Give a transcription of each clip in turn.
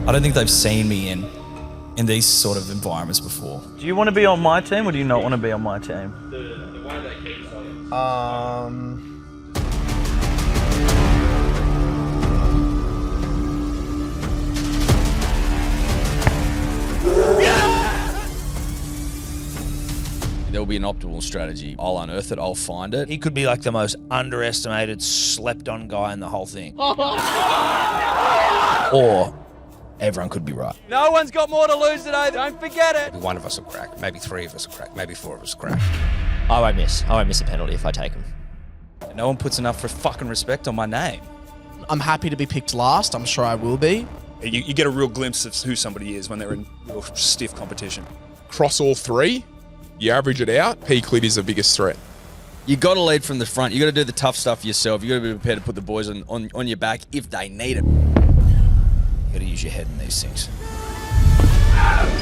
I don't think they've seen me in these sort of environments before. Do you want to be on my team or do you not want to be on my team? There'll be an optimal strategy. I'll unearth it, I'll find it. He could be like the most underestimated, slept on guy in the whole thing. Or everyone could be right. No one's got more to lose today, don't forget it. Maybe one of us will crack, maybe three of us will crack, maybe four of us will crack. I won't miss a penalty if I take him. No one puts enough fucking respect on my name. I'm happy to be picked last. I'm sure I will be. You get a real glimpse of who somebody is when they're in real stiff competition. Cross all three, you average it out, P. Clit is the biggest threat. You got to lead from the front. You got to do the tough stuff yourself. You got to be prepared to put the boys on your back if they need it. You got to use your head in these things.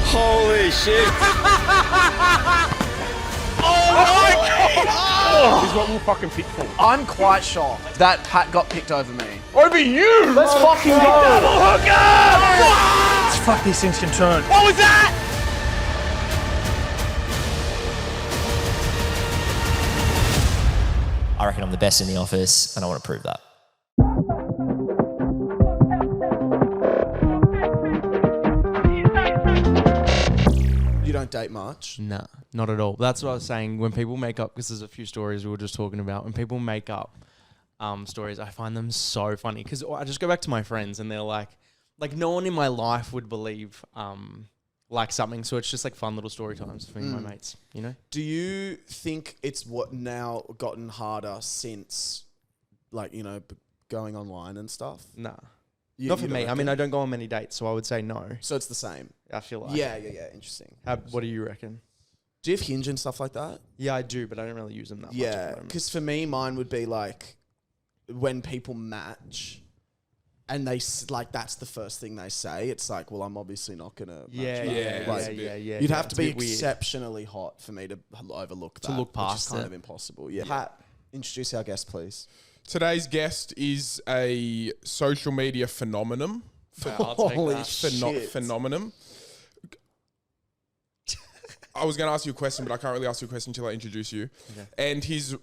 Holy shit. Oh my God! This is what we'll fucking pick for. I'm quite shocked that Pat got picked over me. Over you! Let's fucking go! Double hooker! Fuck, these things can turn. What was that? I reckon I'm the best in the office, and I want to prove that. You don't date much? Nah, not at all. That's what I was saying. When people make up, because there's a few stories we were just talking about, when people make up stories, I find them so funny. Because I just go back to my friends and they're like no one in my life would believe like something. So it's just like fun little story times for me and my mates, you know? Do you think it's what now gotten harder since, like, you know, going online and stuff? Nah. Not for me. I mean, I don't go on many dates, so I would say no. So it's the same? I feel like. Yeah. Interesting. What do you reckon? Do you have Hinge and stuff like that? Yeah, I do, but I don't really use them that much. Yeah, because for me, mine would be like when people match and they like that's the first thing they say. It's like, well, I'm obviously not gonna. Yeah. You'd have to be exceptionally hot for me to overlook that. To look past which is kind of impossible. Yeah. Pat, introduce our guest, please. Today's guest is a social media phenomenon. Holy shit. Phenomenon. I was going to ask you a question, but I can't really ask you a question until I introduce you. Okay. And he's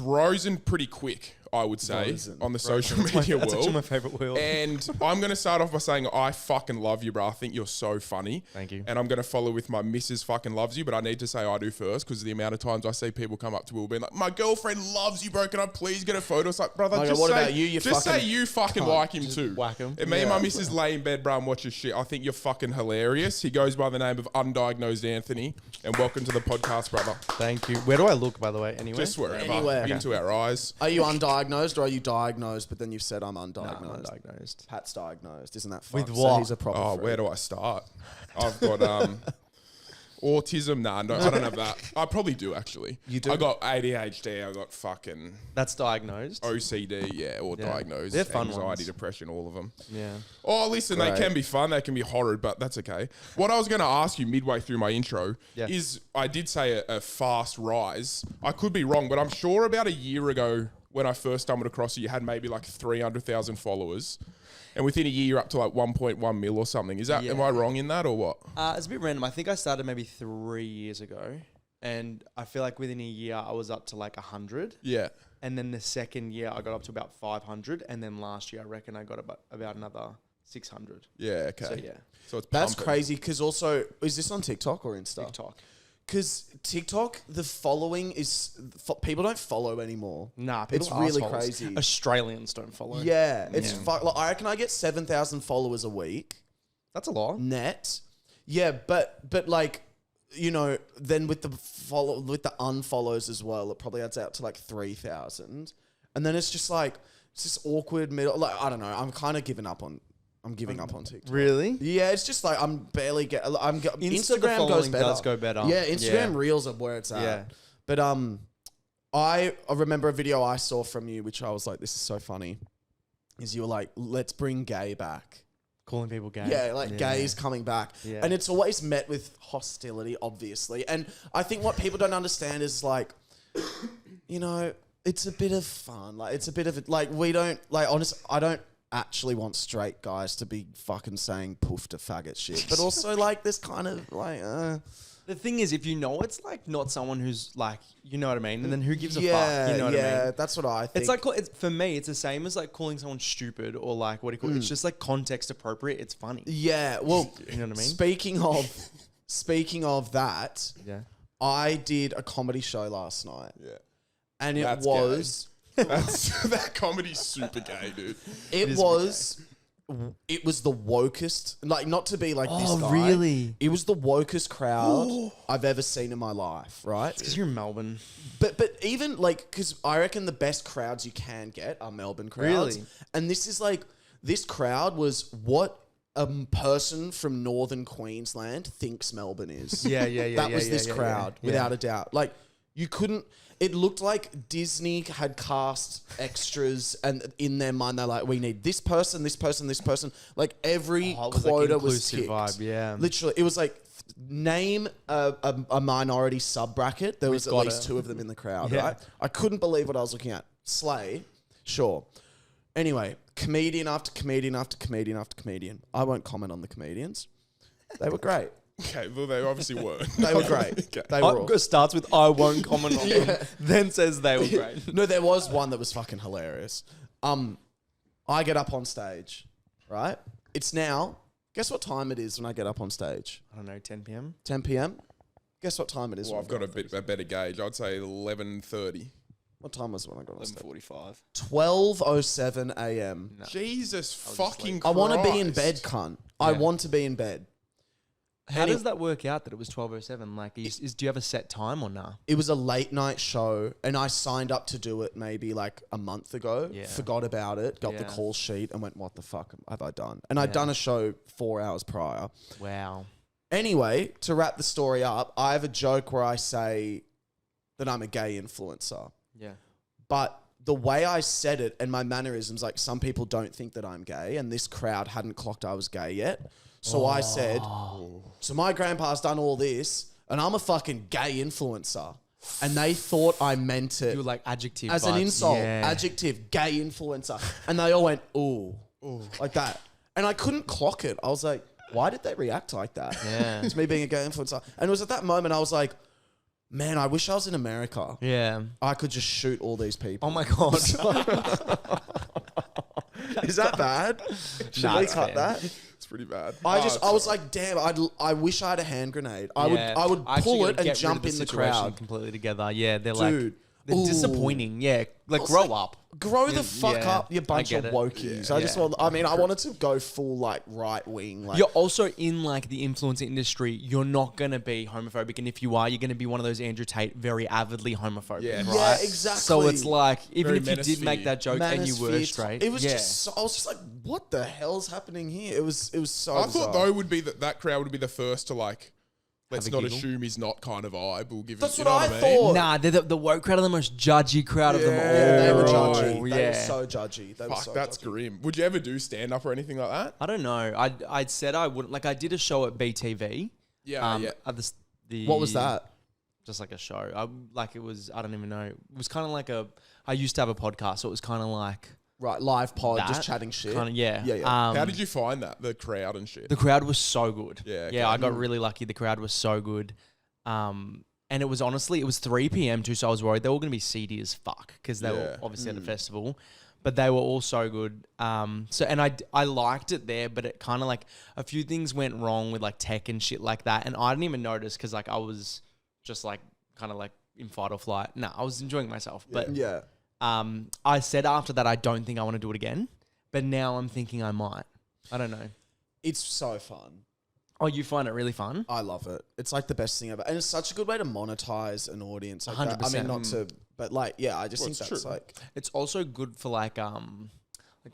risen pretty quick, I would say, on the social media world. That's actually my favourite word. And I'm going to start off by saying I fucking love you, bro. I think you're so funny. Thank you. And I'm going to follow with my missus fucking loves you, but I need to say I do first because the amount of times I see people come up to Will being like, my girlfriend loves you, bro. Can I please get a photo? It's like, brother, just about you? Just say you fucking like him too. Whack him. And me and my missus lay in bed, bro, and watch his shit. I think you're fucking hilarious. He goes by the name of Undiagnosed Anthony. And welcome to the podcast, brother. Thank you. Where do I look, by the way? Anywhere? Just wherever. Anywhere. Into our eyes. Are you undiagnosed or are you diagnosed, but then you've said I'm undiagnosed? No, I'm undiagnosed. Pat's diagnosed. Isn't that fucked? With what? So he's a proper freak. Where do I start? I've got autism. Nah, I don't have that. I probably do, actually. You do? I got ADHD. I got fucking That's diagnosed? OCD, or diagnosed. They're fun anxiety, ones. depression, all of them. Yeah. Oh, listen, Great. they can be fun. They can be horrid, but that's okay. What I was going to ask you midway through my intro is I did say a fast rise. I could be wrong, but I'm sure about a year ago when I first stumbled across you, you had maybe like 300,000 followers. And within a year, you're up to like 1.1 mil or something. Is that, am I wrong in that or what? It's a bit random. I think I started maybe 3 years ago. And I feel like within a year, I was up to like 100. Yeah. And then the second year, I got up to about 500. And then last year, I reckon I got about another 600. Yeah, okay. So, yeah. So it's That's pumping. crazy because also, is this on TikTok or Insta? TikTok. Because TikTok, the following is... people don't follow anymore. Nah, people it's are really assholes. crazy. Australians don't follow. Yeah, it's like I reckon I get 7,000 followers a week. That's a lot. Net. Yeah, but like, you know, then with the unfollows as well, it probably adds out to like 3,000. And then it's just like, it's this awkward middle. Like, I don't know. I'm kind of giving up on TikTok. Really? Yeah, it's just like I'm barely Instagram following goes better. does go better. Yeah, Instagram Reels are where it's at. Yeah. But I remember a video I saw from you, which I was like, this is so funny. Is you were like, let's bring gay back. Calling people gay. Yeah, like gays coming back. Yeah. And it's always met with hostility, obviously. And I think what people don't understand is like, you know, it's a bit of fun. Like, it's a bit of, like, we don't, like, honestly, I don't actually want straight guys to be fucking saying poof to faggot shit. But also, like, there's kind of, like, The thing is, if you know it's like not someone who's like, you know what I mean, and then who gives a fuck? yeah, You know what I yeah, mean? that's what I think. It's like for me, it's the same as like calling someone stupid or like what do you call it? It's just like context appropriate. It's funny. yeah, well, You know what I mean? Speaking of that, Yeah. I did a comedy show last night. Yeah. And it That's was... That comedy's super gay, dude. It was the wokest, like, not to be like this Oh, guy. really? It was the wokest crowd I've ever seen in my life, right? Because you're in Melbourne. But even like, because I reckon the best crowds you can get are Melbourne crowds. Really? And this is like, this crowd was what a person from northern Queensland thinks Melbourne is. Yeah. That was this yeah, crowd, yeah. without a doubt. Like, you couldn't... It looked like Disney had cast extras, and in their mind, they're like, we need this person, this person, this person. Like, every Oh, it was, like, quota was inclusive ticked. vibe, yeah. Literally, it was like, name a minority sub-bracket. There was at got least it. 2 of them in the crowd, Yeah. right? I couldn't believe what I was looking at. Slay, sure. Anyway, comedian after comedian after comedian after comedian. I won't comment on the comedians. They were great. Okay, well, they obviously were. They were great. Okay. They were all. Starts with I won't comment on them, then says they were great. No, there was one that was fucking hilarious. I get up on stage, right? It's now, guess what time it is when I get up on stage? I don't know, 10 p.m. 10 p.m. Guess what time it is? Well, when I've got a better gauge. I'd say 11:30. What time was it when I got on stage? 11:45. 12:07 a.m. Jesus fucking I Christ. want to be in bed, cunt. I want to be in bed. How does that work out that it was 12:07? Like, do you have a set time or nah? It was a late night show, and I signed up to do it maybe like a month ago. Yeah. Forgot about it, got the Yeah. call sheet, and went, what the fuck have I done? And I'd done a show 4 hours prior. Wow. Anyway, to wrap the story up, I have a joke where I say that I'm a gay influencer. Yeah. But the way I said it and my mannerisms, like, some people don't think that I'm gay, and this crowd hadn't clocked I was gay yet. So I said, so my grandpa's done all this, and I'm a fucking gay influencer. And they thought I meant it You were like adjective as an vibes. insult, Yeah. adjective, gay influencer. And they all went, ooh, like that. And I couldn't clock it. I was like, why did they react like that? Yeah. It's me being a gay influencer. And it was at that moment I was like, man, I wish I was in America. Yeah. I could just shoot all these people. Oh my God. Is that bad? Should we it's cut fair. that? It's pretty bad. I Oh, it's was alright. like, damn, I wish I had a hand grenade. I Yeah. would I actually pull gotta it and get rid jump of in the situation crowd. completely together. Yeah, they're Dude. like they're Ooh. disappointing. Yeah, like I was grow like, up. Grow the Yeah, fuck yeah, up, you bunch I of get it. wokies. Yeah. I just Yeah. want. I mean, I wanted to go full like right wing. Like, You're also in like the influencer industry. You're not gonna be homophobic, and if you are, you're gonna be one of those Andrew Tate, very avidly homophobic. Yeah. right? Yeah, exactly. So it's like even Very if you did make manosphere. that joke and you were manosphere straight, It was yeah. just. I was just like, what the hell's happening here? It was so. I bizarre. thought though would be that crowd would be the first to like. Let's Have a not giggle. assume he's not kind of vibe. We'll give That's him. what You know I what I mean? thought. Nah, they're the woke crowd are the most judgy crowd of them all. Yeah, they were right. judgy. They Yeah. were so judgy. They were Fuck, so that's judgy. grim. Would you ever do stand up or anything like that? I don't know. I'd said I wouldn't. Like I did a show at BTV. Yeah, yeah. At the What was that? Just like a show. Like it was. I don't even know. It was kind of like a. I used to have a podcast, so it was kind of like Right, live pod, just that. chatting shit. Kind of yeah. Yeah, yeah. How did you find that? The crowd and shit. The crowd was so good. Yeah, okay. Yeah, I got really lucky. The crowd was so good. And it was honestly, it was 3 p.m. too, so I was worried they were going to be seedy as fuck because they were obviously at a festival, but they were all so good. So, and I liked it there, but it kind of like a few things went wrong with like tech and shit like that. And I didn't even notice because like I was just like kind of like in fight or flight. No, I was enjoying myself. But Yeah. I said after that, I don't think I want to do it again, but now I'm thinking I might. I don't know. It's so fun. Oh, you find it really fun? I love it. It's like the best thing ever. And it's such a good way to monetize an audience. Like that. I 100%. mean, not to, but like, yeah, I just think it's that's true. like, It's also good for like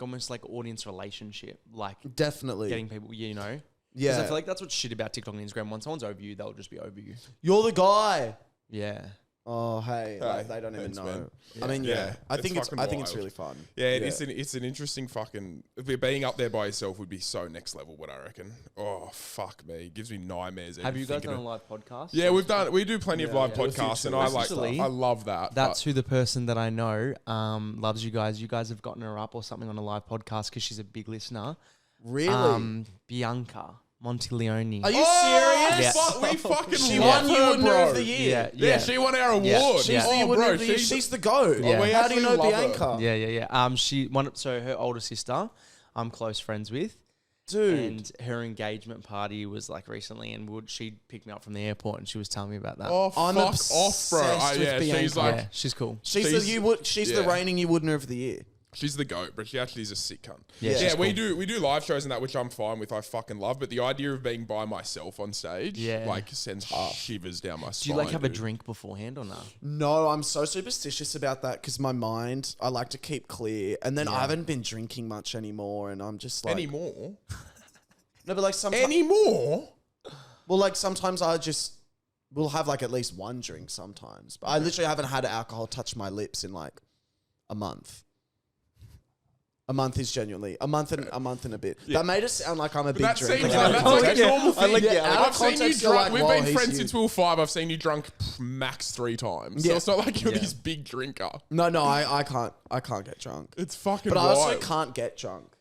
almost like audience relationship, like definitely. getting people, you know. 'Cause Yeah. I feel like that's what's shit about TikTok and Instagram. Once someone's over you, they'll just be over you. You're the guy. Yeah. Oh, hey, like, they don't even thanks, know. man. I mean, yeah, I it's think it's fucking wild. really fun. Yeah, it's an interesting fucking. Being up there by yourself would be so next level. What I reckon. Oh fuck me, it gives me nightmares. Have even you guys thinking done a of- live podcast? Yeah, we do plenty of live podcasts, and Actually, I love that. That's who the person that I know loves you guys. You guys have gotten her up or something on a live podcast because she's a big listener. Really? Bianca Montileone. Are you serious? Yeah. We fucking She love won her, Woodner bro. of the Year. Yeah, she won our award. Yeah. She's Yeah. the Oh, winner bro, of the year. she's- She's the GOAT. Yeah. we How do you know actually love her. Bianca? Yeah. So her older sister, I'm close friends with. Dude. And her engagement party was like recently, and she picked me up from the airport, and she was telling me about that. Oh, I'm fuck off, bro. obsessed with Yeah, she's Bianca. like, Yeah, she's cool. She's she's- the yeah. reigning Woodner of the Year. she's the goat, but she actually is a sick cunt. Yeah, Yeah, she's we cool. do live shows and that, which I'm fine with. I fucking love, but the idea of being by myself on stage, Yeah. like sends shivers down my spine. Do you like have a dude. drink beforehand or no? No, I'm so superstitious about that because my mind, I like to keep clear. And then I haven't been drinking much anymore, and I'm just like... anymore? No, but like sometimes... Anymore? Well, like sometimes I just... will have like at least one drink sometimes. But I literally haven't had alcohol touch my lips in like a month. A month is genuinely a month and a bit. That made it sound like I'm a big That drinker. seems like that's like a normal thing. out I've of seen you context, you're drunk. like, We've "Whoa, been he's friends huge." since we were 5. I've seen you drunk max 3 times. So Yeah. it's not like you're Yeah. this big drinker. No, I can't get drunk. It's fucking But I wild. also can't get drunk.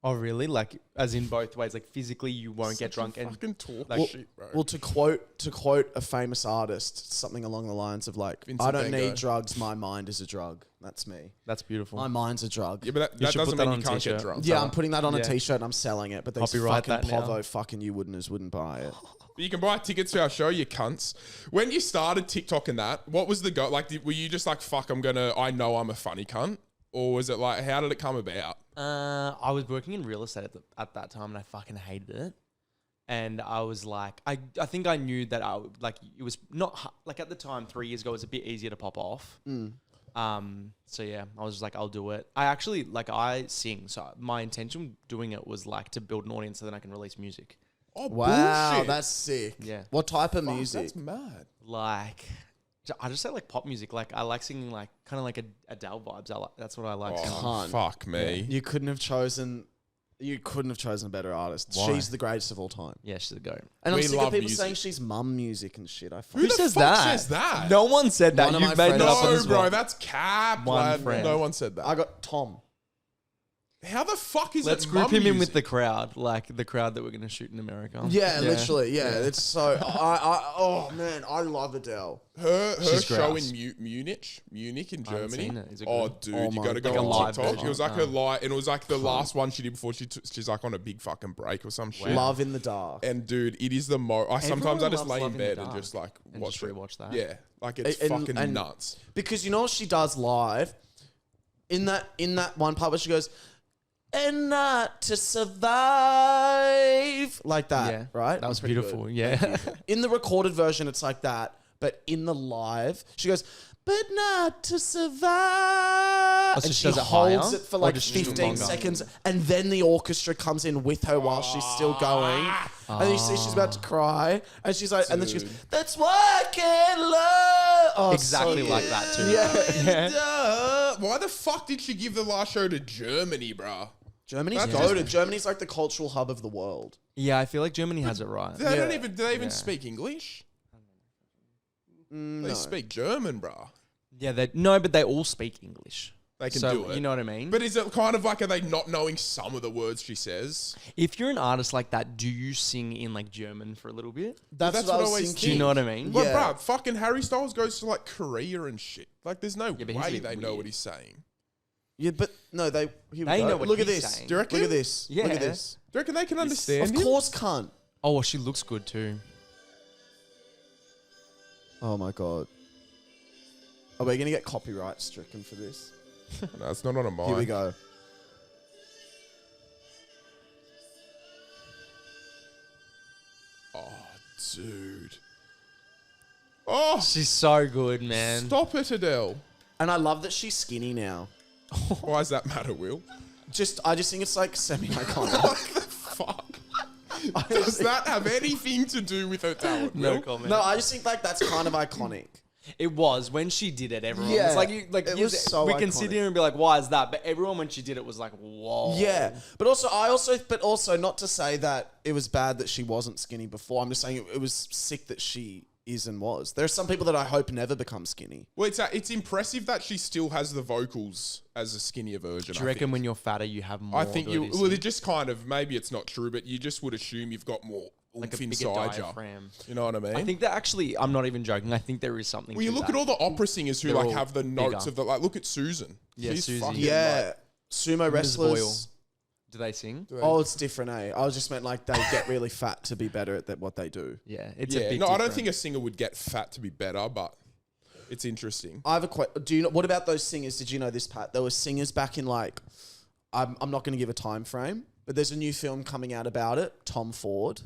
Oh, really? Like, as in both ways. Like, physically, you won't get drunk, and fucking talk like, shit, bro. Well, to quote a famous artist, something along the lines of like, Vincent "I don't van Gogh. need drugs. My mind is a drug." That's me. that's beautiful. My mind's a drug. yeah, but You that should doesn't put that mean on you a can't get t-shirt. drunk. Yeah, I'm putting that on a Yeah. t-shirt and I'm selling it, but these Copyright fucking that now. povo fucking you wouldn't buy it. But you can buy tickets to our show, you cunts. When you started TikTok and that, what was the go? Like, were you just like, fuck, I know I'm a funny cunt? Or was it like, how did it come about? I was working in real estate at that time, and I fucking hated it. And I was like, I think I knew that it was not like at the time 3 years ago it was a bit easier to pop off. So yeah, I was just like, I'll do it. I actually I sing, so my intention doing it was like to build an audience so then I can release music. Oh, Wow, bullshit. that's sick. Yeah. What type of Fuck, music? That's mad. Like, I just say like pop music. Like I like singing like kind of like Adele vibes. That's what I like. singing. Oh, Cunt. fuck me. You couldn't have chosen a better artist. Why? She's the greatest of all time. Yeah, she's a goat. And We I'm sick of love people music. saying she's mum music and shit. Who the says fuck that? says that? No one said that. One of You've my made friends- it up on No, this bro, one. that's cap, One lad. friend. No one said that. I got Tom. How the fuck is Let's it group mum him in music? with the crowd, like the crowd that we're going to shoot in America. Yeah, literally. Yeah, it's so. Oh man, I love Adele. Her She's show grouse. in Munich in I haven't Germany. seen it. Is it Oh, good? dude, Oh you my got to go Like a on live TikTok. version. It was like Oh. her live, and it was like the last one she did before she's like on a big fucking break or some shit. Love in the Dark. And dude, it is the most. Sometimes I just loves lay in Love in the bed and Dark. just like And watch just it. rewatch that. Yeah, like it's And- fucking and- nuts. Because you know what she does live? In that one part where she goes, "And not to survive," like that, Yeah. right? That was Pretty beautiful. good. Yeah. In the recorded version, it's like that, but in the live, she goes, "But not to survive," so and she she does it holds higher? it for Or like does she do it 15 longer? seconds, and then the orchestra comes in with her while she's still going, and then you see she's about to cry, and she's like, and then she goes, "That's why I can't love." Oh, Exactly so like good. that too. Yeah. Why the fuck did she give the last show to Germany, bruh? Germany's That's goated. Germany's like the cultural hub of the world. Yeah, I feel like Germany has it right. They don't Yeah. even. Do they even Yeah. speak English? They No. speak German, bruh. Yeah, but they all speak English. They can So, do it. You know what I mean? But is it kind of like, are they not knowing some of the words she says? if you're an artist like that, do you sing in like German for a little bit? That's That's what I what I was always thinking. Do you know what I mean? Well, Yeah. bruh, fucking Harry Styles goes to like Korea and shit. Like, there's no Yeah, but he's a way bit they know weird. what he's saying. Yeah, but no, they. Here we They go. know what Look at he's this. saying. Do you reckon? Look at this. Look Yeah. at this. Do you reckon they can understand Of him? course, can't. Oh, well, she looks good too. Oh my god. Are we gonna get copyright stricken for this? No, it's not on a mic. Here we go. Oh, dude. Oh, She's so good, man. stop it, Adele. And I love that she's skinny now. Why does that matter, Will? I just think it's like semi-iconic. What the fuck? Does that have anything to do with her talent, No Will? comment. No, I just think like that's kind of iconic. It was when she did it. Everyone Yeah, was like, it was so we can sit iconic. here and be like, why is that? But everyone when she did it was like, whoa. Yeah, but also not to say that it was bad that she wasn't skinny before. I'm just saying it was sick that she is and was. There are some people that I hope never become skinny. Well, it's impressive that she still has the vocals as a skinnier version. Do you reckon when you're fatter, you have more? I think well, it just kind of, maybe it's not true, but you just would assume you've got more like a oomph bigger inside you. diaphragm. You know what I mean? I think that actually, I'm not even joking. I think there is something. Well, you to look that. at all the opera singers who They're like all have the notes bigger. of the, like, look at Susan. Yeah, She's Susie. fucking, Yeah, like, sumo Ms. Boyle. wrestlers. Do they sing? Oh, it's different, eh? I was just meant like they get really fat to be better at what they do. Yeah, it's yeah. a bit No, I don't different. think a singer would get fat to be better, but it's interesting. I have a question. Do you know what about those singers? Did you know this, Pat? There were singers back in like, I'm not going to give a time frame, but there's a new film coming out about it. Tom Ford,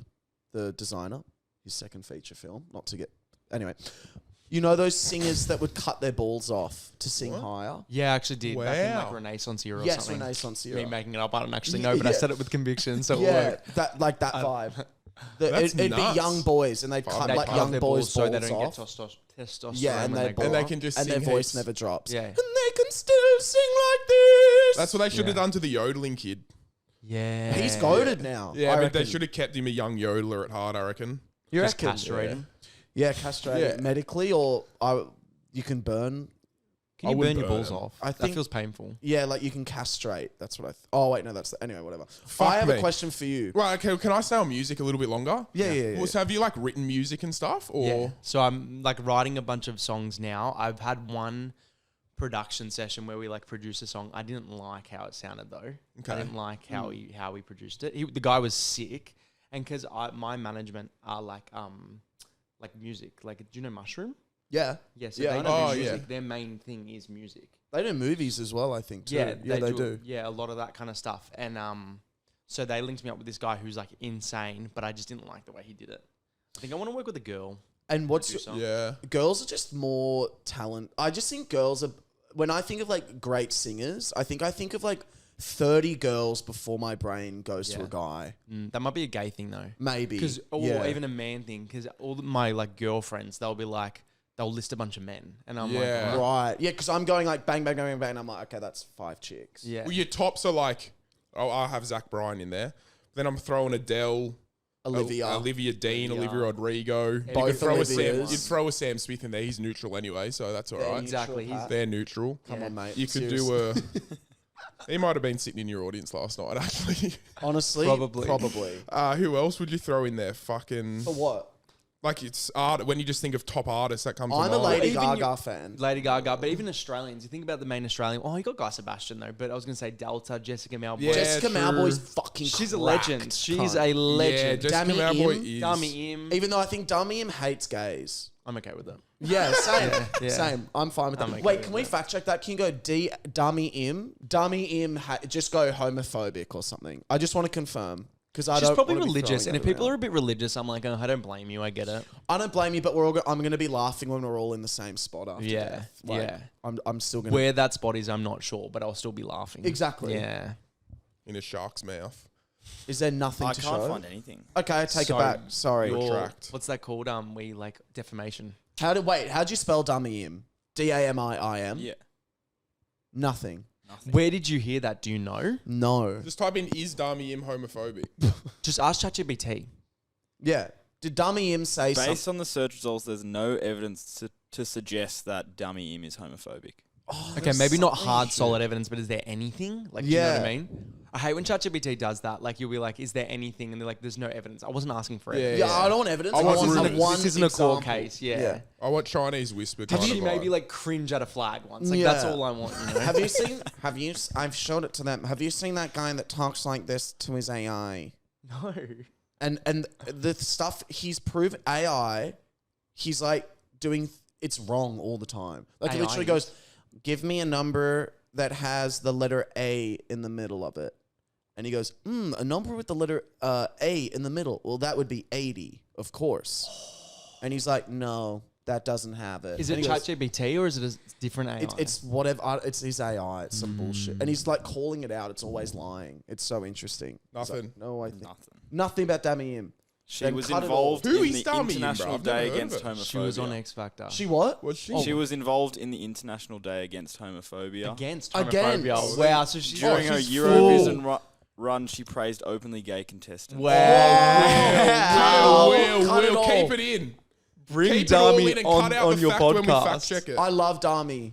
the designer, his second feature film. Not to get anyway. You know those singers that would cut their balls off to sing higher? Yeah, I actually did. Back in Wow. like Renaissance era or Yes, something. Renaissance era. Me making it up. I don't actually know, but I said it with conviction, so it Yeah, worked. that vibe. That's It'd be nuts. young boys, and they'd cut They like cut young their boys' balls so they balls don't off. get testosterone. Yeah, and when they they grow And they up. can just and their sing voice heaps. never drops. Yeah. And they can still sing like this. That's what they should have Yeah. done to the yodeling kid. Yeah, He's goaded now. Yeah, I but they reckon. should have kept him a young yodeler at heart, I reckon. You Just reckon? castrate him. Yeah, castrate Yeah. medically, or you can burn. Can you wouldn't burn your burn balls him. off? I That think- feels painful. Yeah, like you can castrate. That's what I. Oh wait, no, anyway. Whatever. Fuck I have me. a question for you. Right, okay, can I stay on music a little bit longer? Yeah. Well, so have you like written music and stuff? Or Yeah. So I'm like writing a bunch of songs now. I've had one production session where we like produced a song. I didn't like how it sounded though. Okay. I didn't like how we produced it. The guy was sick, and because my management are like music. Like, do you know Mushroom? Yeah. Yeah. So Yeah, they I don't know. do Oh, music. yeah. Their main thing is music. They do movies as well, I think. Too. Yeah, they do. Yeah, a lot of that kind of stuff. And so they linked me up with this guy who's like insane, but I just didn't like the way he did it. I think I want to work with a girl. And what's do something. yeah. girls are just more talent. I just think girls are. When I think of like great singers, I think of like 30 girls before my brain goes to Yeah. a guy. That might be a gay thing though. Maybe. Because yeah. or even a man thing. Because all my like girlfriends, they'll be like, they'll list a bunch of men, and I'm Yeah. like, Right. Yeah, because I'm going like bang, bang, bang, bang, bang. And I'm like, okay, that's 5 chicks. yeah, Well, your tops are like, I have Zach Bryan in there. Then I'm throwing Adele, Olivia Dean, Olivia. Olivia Rodrigo. You Both could throw a Sam, Olivias. you'd throw a Sam Smith in there. He's neutral anyway, so that's all They're right. exactly. neutral, Pat. They're neutral. Come on, mate. You could Seriously. do a. He might have been sitting in your audience last night, actually. Honestly, Probably. Who else would you throw in there? Fucking For what? like it's art. When you just think of top artists, that comes. I'm to a mind. Lady Even Gaga fan. Lady Gaga, but even Australians, you think about the main Australian. Oh, you got Guy Sebastian though, but I was gonna say Delta, Jessica Malboy. Yeah, Jessica true. Malboy's fucking She's a cracked, legend. She's cunt. a Yeah, legend. Jessica Dami Malboy Im. is. Dami Im. Even though I think Dami Im hates gays. I'm okay with it. Yeah, same. Yeah. Same. I'm fine with that. okay Wait, with can we fact check that? Can you go Dami Im? Dami Im, just go homophobic or something. I just want to confirm. Because I She's don't probably wanna be religious, throwing and if that people around. are a bit religious, I'm like, oh, I don't blame you. I get it. I don't blame you, but I'm going to be laughing when we're all in the same spot after Yeah, death. Like, yeah. I'm still going to... Where that spot is, I'm not sure, but I'll still be laughing. Exactly. Yeah. In a shark's mouth. Is there nothing I to can't show? find anything. Okay, I take So it back. Sorry. Your- Retract. What's that called? We like defamation. How'd you spell Dami Im? Damiim? Yeah. Nothing. Where did you hear that? Do you know? No. Just type in "is Dami Im homophobic?" Just ask ChatGPT. Yeah. Did Dami Im say something? Based on the search results, there's no evidence to suggest that Dami Im is homophobic. Okay, maybe not hard, solid evidence, but is there anything? Like, do you know what I Yeah. mean? I hate when ChatGPT does that. Like, you'll be like, is there anything? And they're like, there's no evidence. I wasn't asking for evidence. Yeah, I don't want evidence. I want rumors. one This isn't a court example. case, yeah. I want Chinese whisper. Have kind you of maybe vibe. like cringe at a flag once? Like, that's Yeah. all I want, you know? I've showed it to them. Have you seen that guy that talks like this to his AI? No. And the stuff he's proven AI, he's like doing it's wrong all the time. Like he AI literally goes, give me a number that has the letter A in the middle of it. And he goes, a number with the letter A in the middle. Well, that would be 80, of course. And he's like, no, that doesn't have it. Is And it he goes, ChatGPT or is it a different AI? It's whatever. It's his AI. It's some bullshit. And he's like calling it out. It's always lying. It's so interesting. He's like, Nothing. no, I think Nothing. nothing about Dami Im. She Then was cut it involved Who in is the Dami in, International bro? I've never Day heard of Against her. Homophobia. She was on X Factor. She what? Was she? She was involved in the International Day Against Homophobia. Against Against. homophobia. Wow. So she's During her she's Eurovision run, she praised openly gay contestants. Wow. Cut it Will, all. keep it in. Bring Keep it all in Dami and cut out on the your fact when we fact podcast. check it. I love Dami.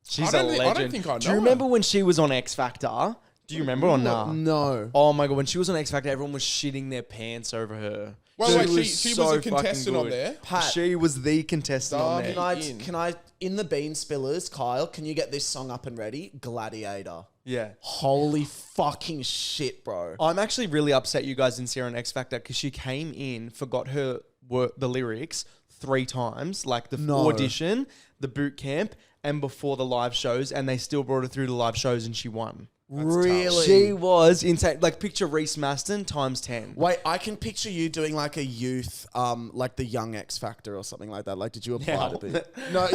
She's I a don't think- I legend. don't think I Do you know remember her. when she was on X Factor? Do you remember or nah? No. Oh my god, when she was on X Factor, everyone was shitting their pants over her. Well, wait, Dude, she so was a fucking contestant on good. there. Pat. She was the contestant on there. Can I, in the bean spillers, Kyle, can you get this song up and ready? Gladiator. Yeah. Holy fucking shit, bro. I'm actually really upset you guys didn't see her on X Factor because she came in, forgot the lyrics 3 times, like the audition, the boot camp, and before the live shows, and they still brought her through the live shows and she won. Really? She was insane. Like, picture Reese Maston times 10. Wait, I can picture you doing like a youth, like the Young X Factor or something like that. Like, did you apply to be? No,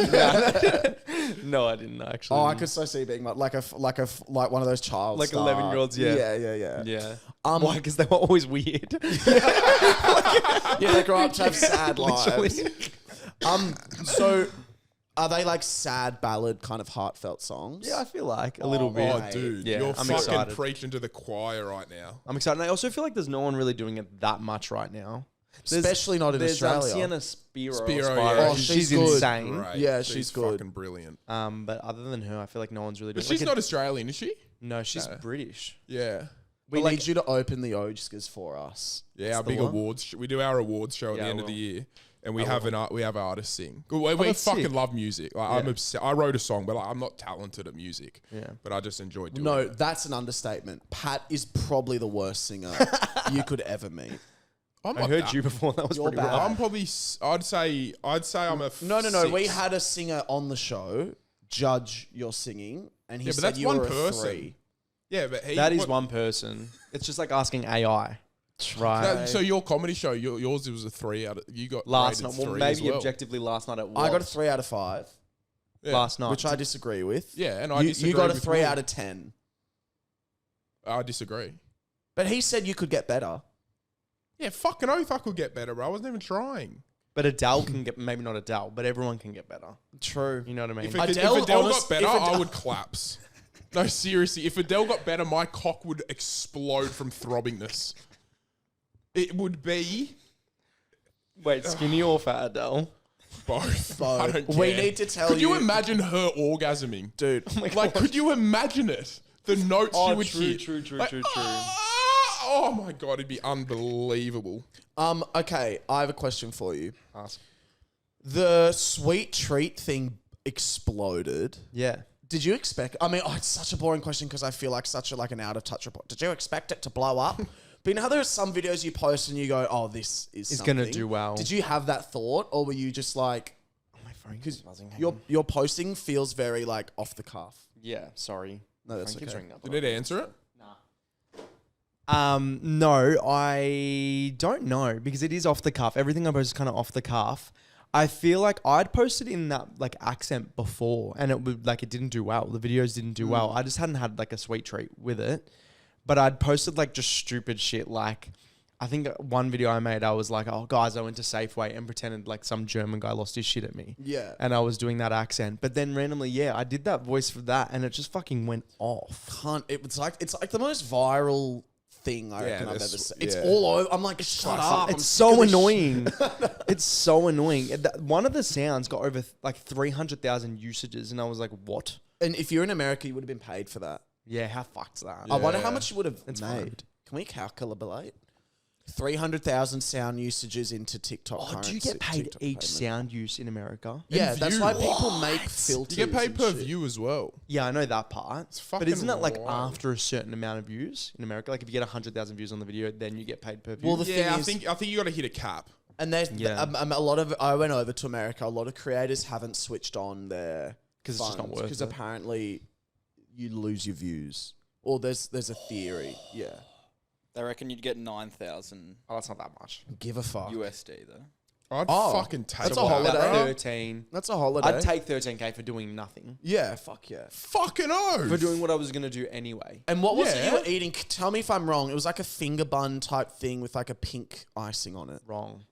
No, I didn't actually. Oh, I could so see you being like one of those child Like star. 11-year-olds, yeah. Yeah. Yeah. Why? Because they were always weird. Yeah, they grow up to have sad Literally. lives. So are they like sad ballad kind of heartfelt songs? Yeah, I feel like a little bit. Oh, dude, Yeah, you're I'm fucking excited. preaching to the choir right now. I'm excited. And I also feel like there's no one really doing it that much right now. Especially not in there's, Australia. Sienna Spiro. Spiro, Spiro. yeah. Oh, she's good. insane. Right. Yeah, she's good. fucking brilliant. But other than her, I feel like no one's really But doing she's like not Australian, is she? No, she's British. Yeah. We But, need like- you to open the Oscars for us. Yeah, our the big what? awards. We do our awards show at Yeah, the I end of the will. year, and we have artists sing. We that's fucking sick. love music. Like, Yeah. I'm obsessed. I wrote a song, but like, I'm not talented at music. Yeah. But I just enjoy doing No, it. that's an understatement. Pat is probably the worst singer you could ever meet. I'm I not heard that- you before. That was You're pretty bad. rough. I'm probably. I'd say I'm a. No. We 6. had a singer on the show judge your singing, and he Yeah, but said that's you one were person. a 3. Yeah, but That is one person. It's just like asking AI. Right. So your comedy show, yours was a 3 out of. You got last rated night, well, 3 maybe as well. objectively last night it was. I got a 3 out of 5, Yeah. last night. which I disagree with. Yeah, and I you disagree got a with 3 Will. out of 10. I disagree. But he said you could get better. Yeah, fucking oath, I could get better, bro. I wasn't even trying. But Adele can get, maybe not Adele, but everyone can get better. True. You know what I mean? If Adele, Adele honest- got better, if Adele- I would collapse. No, seriously, if Adele got better, my cock would explode from throbbingness. It would be Wait, skinny or fat Adele? both. I don't We care. need to tell Could you you- imagine her orgasming? Dude. Like, could you imagine it? The notes she would hit. true. Like, oh my god, it'd be unbelievable. Okay, I have a question for you. Ask. The sweet treat thing exploded. Yeah. Did you expect? I mean, it's such a boring question because I feel like such a, like an out of touch report. Did you expect it to blow up? But you know how there are some videos you post and you go, "Oh, this is It's something." gonna do well. Did you have that thought, or were you just like, My phone keeps buzzing. your posting feels very like off the cuff? Yeah, sorry. No, that's Phone keeps okay. ringing up. Did it answer it? No, I don't know because it is off the cuff. Everything I post is kind of off the cuff. I feel like I'd posted in that like accent before, and it would like it didn't do well. The videos didn't do well. I just hadn't had like a sweet treat with it, but I'd posted like just stupid shit. Like I think one video I made, I was like, "Oh guys, I went to Safeway and pretended like some German guy lost his shit at me." Yeah. and I was doing that accent. But then randomly, yeah, I did that voice for that, and it just fucking went off. It's like the most viral thing I reckon I've ever that's- seen. It's yeah. all over. I'm like, shut up. I'm It's sick of so this annoying. It's so annoying. One of the sounds got over like 300,000 usages, and I was like, "What?" And if you're in America, you would have been paid for that. Yeah, how fuck's that? I wonder how Yeah. much you would have It's made. fine. Can we calculate? 300,000 sound usages into TikTok. Oh, do you currency- get paid TikTok each payment. sound use in America? Yeah, And that's view. why people make filters. You get paid and per shit. view as well. Yeah, I know that part. It's But fucking isn't that like wild. after a certain amount of views in America? Like if you get 100,000 views on the video, then you get paid per view. Well, the Yeah, thing is, I think you got to hit a cap. and there's Yeah. a lot of. I went over to America. A lot of creators haven't switched on their 'Cause it's just not worth because it. apparently you lose your views. Or there's a theory. Yeah, They reckon you'd get 9,000 oh, that's not that much. give a fuck. USD though. I'd fucking take that's a that, holiday. bro. 13. That's a holiday. I'd take 13K for doing nothing. Yeah, fuck yeah. Fucking oath. For doing what I was going to do anyway. And what was it Yeah. you were eating? Tell me if I'm wrong. It was like a finger bun type thing with like a pink icing on it. Wrong.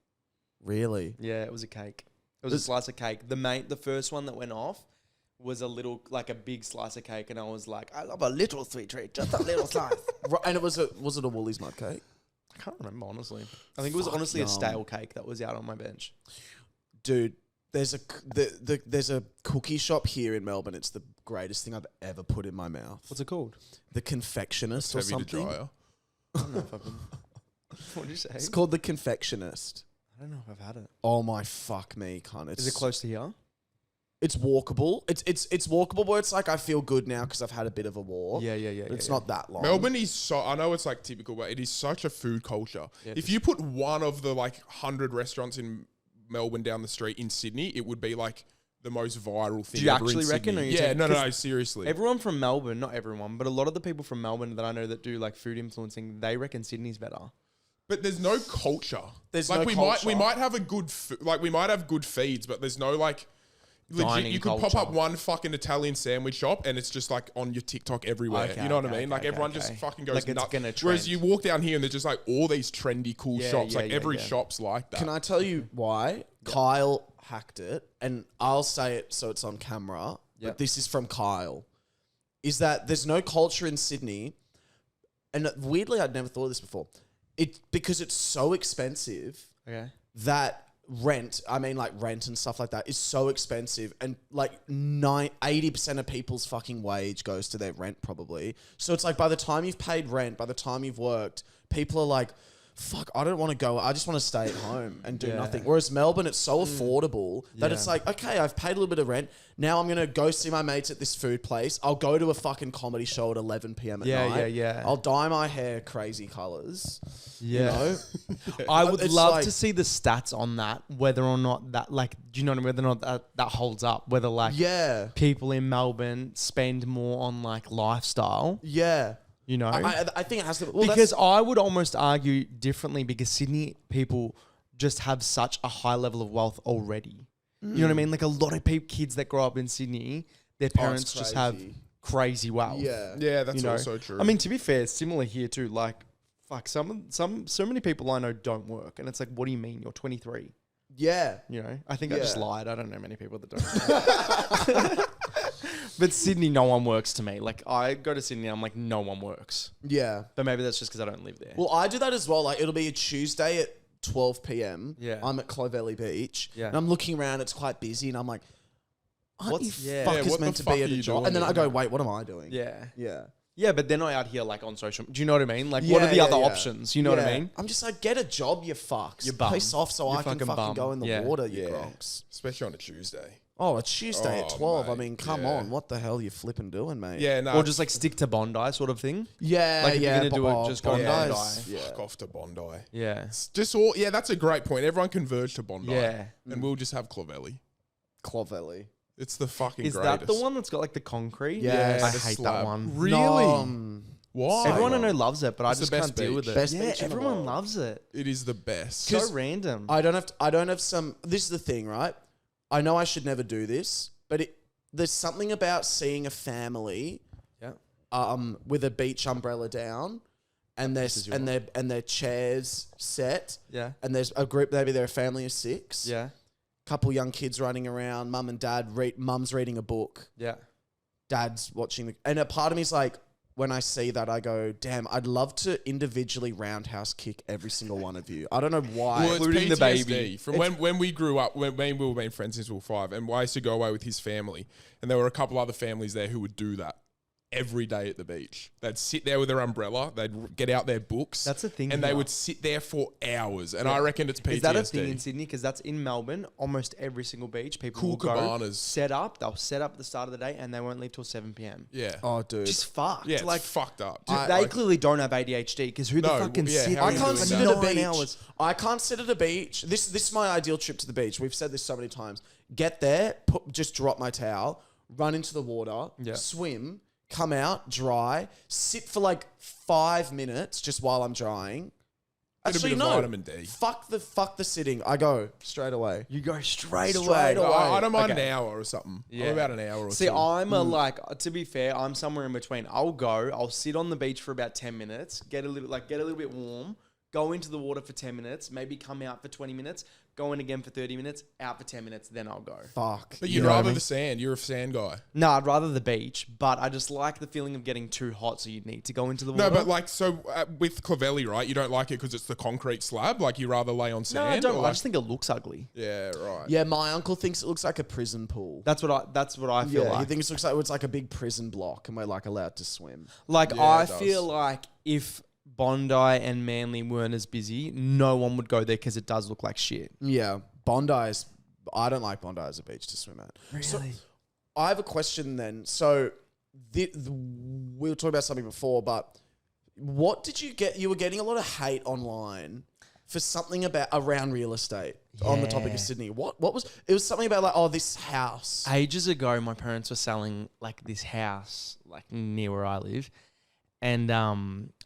Really? Yeah, it was a cake. It was a slice of cake. The first one that went off was a big slice of cake, and I was like, I love a little sweet treat, just a little slice. And was it a Woolies mud cake? I can't remember, honestly. I think it was Fuck, honestly yum. a stale cake that was out on my bench. Dude, there's a cookie shop here in Melbourne. It's the greatest thing I've ever put in my mouth. What's it called? The Confectionist or Heavy to something. dryer. I don't know if I've been... What did you say? It's called The Confectionist. I don't know if I've had it. Oh my fuck me, cunt. Is it close to here? It's walkable. It's walkable, but it's like I feel good now because I've had a bit of a walk. Yeah. It's not that long. Melbourne is so, I know it's like typical, but it is such a food culture. Yeah, if you put one of the like 100 restaurants in Melbourne down the street in Sydney, it would be like the most viral thing Do you ever actually in reckon? Sydney. Or you Yeah, take- no, 'cause seriously. Everyone from Melbourne, not everyone, but a lot of the people from Melbourne that I know that do like food influencing, they reckon Sydney's better. But there's no culture. There's like no we culture. might have a good we might have good feeds, but there's no like legit. Dining You could pop culture. up one fucking Italian sandwich shop and it's just like on your TikTok everywhere. Okay, you know what I okay, mean? Like okay, everyone okay. just fucking goes Like it's nuts. gonna Whereas trend. you walk down here and there's just like all these trendy cool Yeah, shops. yeah, Like yeah, every yeah. shop's like that. Can I tell you why? Kyle hacked it, and I'll say it so it's on camera. Yep. But this is from Kyle. Is that there's no culture in Sydney, and weirdly, I'd never thought of this before. Because it's so expensive Okay. that rent and stuff like that is so expensive, and like 80% of people's fucking wage goes to their rent probably. So it's like by the time you've paid rent, by the time you've worked, people are like, fuck, I don't want to go. I just want to stay at home and do Yeah. nothing. Whereas Melbourne, it's so affordable that it's Yeah. like, okay, I've paid a little bit of rent. Now I'm going to go see my mates at this food place. I'll go to a fucking comedy show at 11 p.m. at night. Yeah. I'll dye my hair crazy colors. Yeah. You know? I would It's love like- to see the stats on that, whether or not that, like, do you know what I mean? Whether or not that holds up, whether like Yeah. people in Melbourne spend more on like lifestyle, Yeah. you know? I think it has to. Well, because I would almost argue differently because Sydney people just have such a high level of wealth already. You know what I mean? Like a lot of kids that grow up in Sydney, their parents just have crazy. crazy wealth. Yeah, that's you know? also true. I mean, to be fair, it's similar here too. Like, fuck, so many people I know don't work, and it's like, what do you mean? You're 23. Yeah. You know, I think I just Yeah. lied. I don't know many people that don't. But Sydney, no one works to me. Like, I go to Sydney, I'm like, no one works. Yeah. But maybe that's just because I don't live there. Well, I do that as well. Like, it'll be a Tuesday at 12 p.m. Yeah. I'm at Clovelly Beach. Yeah. And I'm looking around. It's quite busy. And I'm like, aren't What's- you yeah. fuckers Yeah, what meant the to fuck be are at a you job? doing And then I here? go, wait, what am I doing? yeah. Yeah. Yeah, but they're not out here like on social. Do you know what I mean? Like, what are the other options? You know what I Yeah. mean? I'm just like, get a job, you fucks. You bum. Piss off so You I can fucking fucking bum. go in the Yeah. water, you Yeah. gronks. Especially on a Tuesday. Oh, a Tuesday at 12. I mate, mean, come yeah. on. What the hell are you flipping doing, mate? Yeah, no. Or just like stick to Bondi sort of thing. Yeah, Like, if you're yeah. gonna do it, just go to Bondi's- Bondi. Yeah. fuck off to Bondi. Yeah. It's just all. Yeah, that's a great point. Everyone converge to Bondi. Yeah. And we'll just have Clovelly. Clovelly. It's the fucking Is greatest. that the one that's got like the concrete? Yes. I the hate slab. that one. Really? No, Why? Everyone I know loves it, but It's I the just best can't deal with beach. it. Best yeah, beach in the everyone world. loves it. It is the best. So random. I don't have some. This is the thing, right? I know I should never do this, but there's something about seeing a family, with a beach umbrella down, and their chairs set, Yeah. and there's a group. Maybe they're a family of 6. Yeah. Couple young kids running around. Mum and dad mum's reading a book. Yeah. Dad's watching and a part of me's like, when I see that, I go, damn, I'd love to individually roundhouse kick every single one of you. I don't know why. Well, it's Including the PTSD. baby. From when we grew up, when me and Will have been friends since we were 5, and I used to go away with his family, and there were a couple other families there who would do that every day at the beach. They'd sit there with their umbrella, they'd get out their books. That's the thing And they here. would sit there for hours. And I reckon it's PTSD. Is that a thing in Sydney? Because that's in Melbourne. Almost every single beach, people Cool will go cabanas. set up. They'll set up at the start of the day, and they won't leave till 7 p.m. Yeah. Oh, dude. Just fucked. Yeah, like it's fucked up. they clearly don't have ADHD. Because who the No, fuck can yeah, sit? how I are you can't doing sit that? at a 9 beach. hours. I can't sit at a beach. This is my ideal trip to the beach. We've said this so many times. Get there, just drop my towel, run into the water, Yeah. swim, come out, dry, sit for like 5 minutes just while I'm drying, Get a bit of vitamin D. Fuck the sitting. I go straight away. You go straight away. Straight away. I don't mind Okay. an hour or something. Yeah. I'm about an hour or See, two. I'm a to be fair, I'm somewhere in between. I'll sit on the beach for about 10 minutes, get a little bit warm, go into the water for 10 minutes, maybe come out for 20 minutes, go in again for 30 minutes, out for 10 minutes, then I'll go. Fuck. But You you'd know what I rather mean? the sand. You're a sand guy. No, I'd rather the beach, but I just like the feeling of getting too hot, so you'd need to go into the water. No, but like, so with Clavelli, right? You don't like it because it's the concrete slab. Like, you rather lay on no, sand. I don't. or I like- just think it looks ugly. Yeah, right. Yeah, my uncle thinks it looks like a prison pool. That's what I feel Yeah, like. he thinks it looks like it's like a big prison block, and we're like allowed to swim. Like, Yeah, I it does. feel like if Bondi and Manly weren't as busy, no one would go there because it does look like shit. Yeah, Bondi's. I don't like Bondi as a beach to swim at. Really? So, I have a question then. So, we were talking about something before, but what did you get? You were getting a lot of hate online for something about around real estate on the topic Yeah. of Sydney. What was? It was something about like, oh, this house. Ages ago, my parents were selling like this house like near where I live, and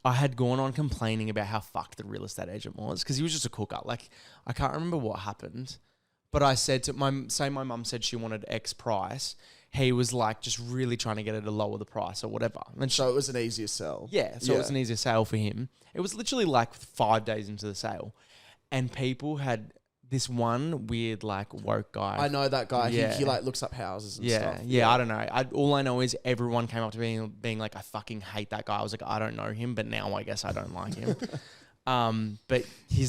I had gone on complaining about how fucked the real estate agent was because he was just a cooker. Like, I can't remember what happened, but I said to my mum said she wanted X price. He was like just really trying to get her to lower the price or whatever. And So it was an easier sell. yeah, so it was an easier sale for him. It was literally like 5 days into the sale, and people had this one weird like woke guy. I know that guy. Yeah. He like looks up houses and Yeah, stuff. yeah, I don't know. All I know is everyone came up to me being like, I fucking hate that guy. I was like, I don't know him, but now I guess I don't like him. But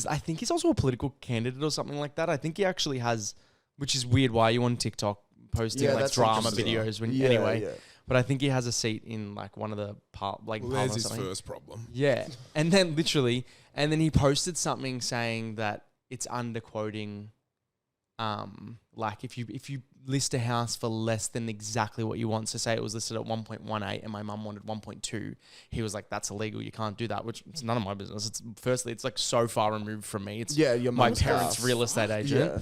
I think he's also a political candidate or something like that. I think he actually has, which is weird. Why are you on TikTok posting Yeah, like that's drama interesting. videos when Yeah, anyway? yeah. But I think he has a seat in like one of the Well, there's parliament or his something. first problem. Yeah. And then then he posted something saying that it's underquoting, like if you list a house for less than exactly what you want, so say it was listed at 1.18 and my mum wanted 1.2, he was like, that's illegal, you can't do that, which it's none of my business. It's like so far removed from me. It's Your my mum's parents' house. real estate agent.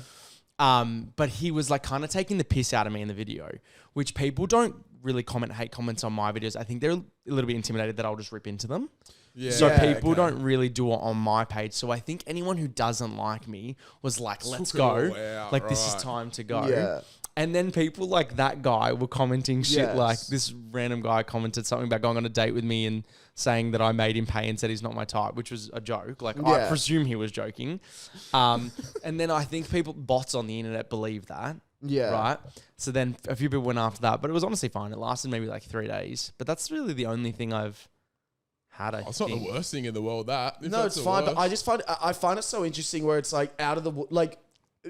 Yeah. But he was like kind of taking the piss out of me in the video, which people don't really hate comments on my videos. I think they're a little bit intimidated that I'll just rip into them. Yeah. So Yeah, people okay. don't really do it on my page. So I think anyone who doesn't like me was like, let's Took it all go. out, Like, this is right. time to go. Yeah. And then people like that guy were commenting shit Yes. like this random guy commented something about going on a date with me and saying that I made him pay and said he's not my type, which was a joke. Like, I Yeah. presume he was joking. And then I think bots on the internet believe that. Yeah. Right. So then a few people went after that, but it was honestly fine. It lasted maybe like 3 days. But that's really the only thing I've had. It's not the worst thing in the world, that. If No, that's it's the fine. But worst. I just find it so interesting where it's like out of the like.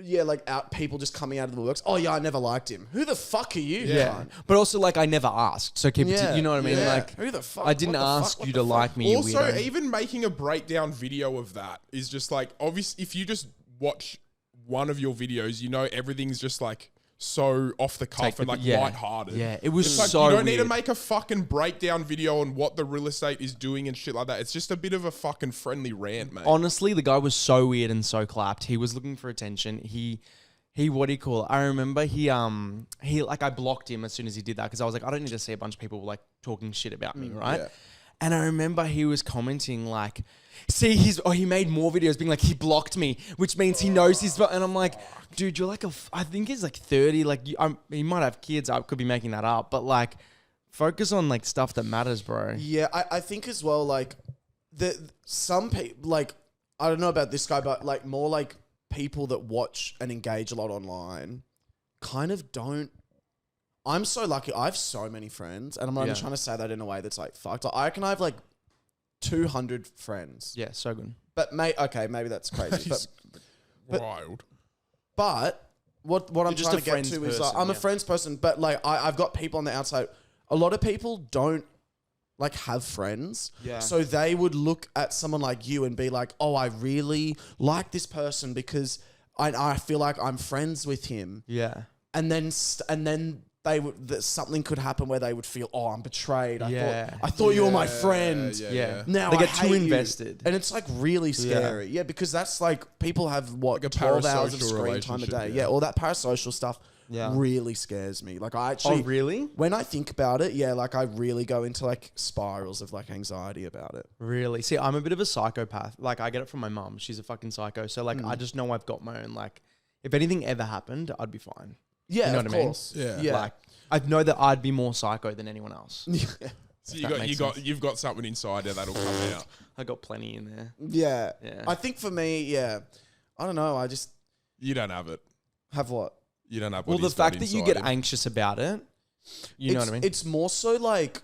Yeah, like out people just coming out of the works. Oh yeah, I never liked him. Who the fuck are you? Yeah. cunt? But also, like, I never asked. So keep Yeah. you know what I mean? Yeah. Like, Who the fuck? I didn't What the fuck? ask What you the to fuck? like me, you Also, weirdo. even making a breakdown video of that is just like, obvious. If you just watch one of your videos, you know everything's just like so off the cuff and like lighthearted. Yeah, it was It's like, so you don't need to weird. make a fucking breakdown video on what the real estate is doing and shit like that. It's just a bit of a fucking friendly rant, mate. Honestly, the guy was so weird and so clapped. He was looking for attention. He what do you call it? I remember he like I blocked him as soon as he did that because I was like, I don't need to see a bunch of people like talking shit about me, right? yeah. And I remember he was commenting like, see, he made more videos being like, he blocked me, which means he knows he's, and I'm like, dude, you're like I think he's like 30, like he might have kids. I could be making that up, but like, focus on like stuff that matters, bro. Yeah, I think as well, like some people, like I don't know about this guy, but like more like people that watch and engage a lot online, kind of don't. I'm so lucky. I have so many friends, and I'm not even trying to say that in a way that's like fucked. I reckon I have like 200 friends. Yeah, so good. But maybe that's crazy. but Wild. But what I'm just trying a to get friends to is person, I'm a yeah. friends person, but like I've got people on the outside. A lot of people don't like have friends. Yeah. So they would look at someone like you and be like, oh, I really like this person because I feel like I'm friends with him. Yeah. And then they would something could happen where they would feel, oh, I'm betrayed. I thought you were my friend. Yeah. Now They I get too hate you. invested. And it's like really scary. Yeah, because that's like people have what, Like a 12 hours of parasocial screen time a relationship, day. yeah. Yeah, all that parasocial stuff. really scares me. Like I actually, really? when I think about it, yeah, like I really go into like spirals of like anxiety about it. Really? See, I'm a bit of a psychopath. Like, I get it from my mum. She's a fucking psycho. So, like, I just know I've got my own, like, if anything ever happened, I'd be fine. Yeah, you know of what I mean? course. Yeah. Like, I know that I'd be more psycho than anyone else. So you've got something inside there that'll come out. I got plenty in there. Yeah. Yeah. I think for me, yeah, I don't know. I just You don't have it. have what? You don't have. Well, What the he's got fact that you inside get him. anxious about it, you know what I mean? It's more so like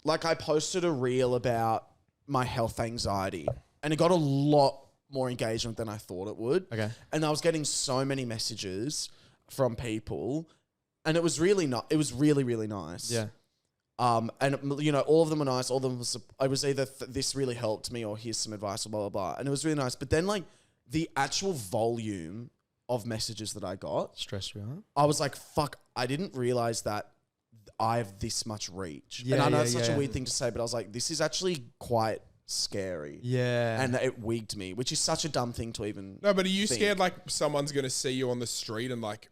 I posted a reel about my health anxiety, and it got a lot more engagement than I thought it would. Okay. And I was getting so many messages from people, and it was really not. It was really, really nice. Yeah. And you know, all of them were nice. All of them was. I was either this really helped me, or here's some advice, or blah blah blah. And it was really nice. But then, like, the actual volume of messages that I got Stressed you out? I was like, fuck, I didn't realize that I have this much reach. Yeah, and I know yeah, it's such yeah. a weird thing to say, but I was like, this is actually quite scary. Yeah. And it wigged me, which is such a dumb thing to even. No, but are you think. scared like someone's gonna see you on the street and like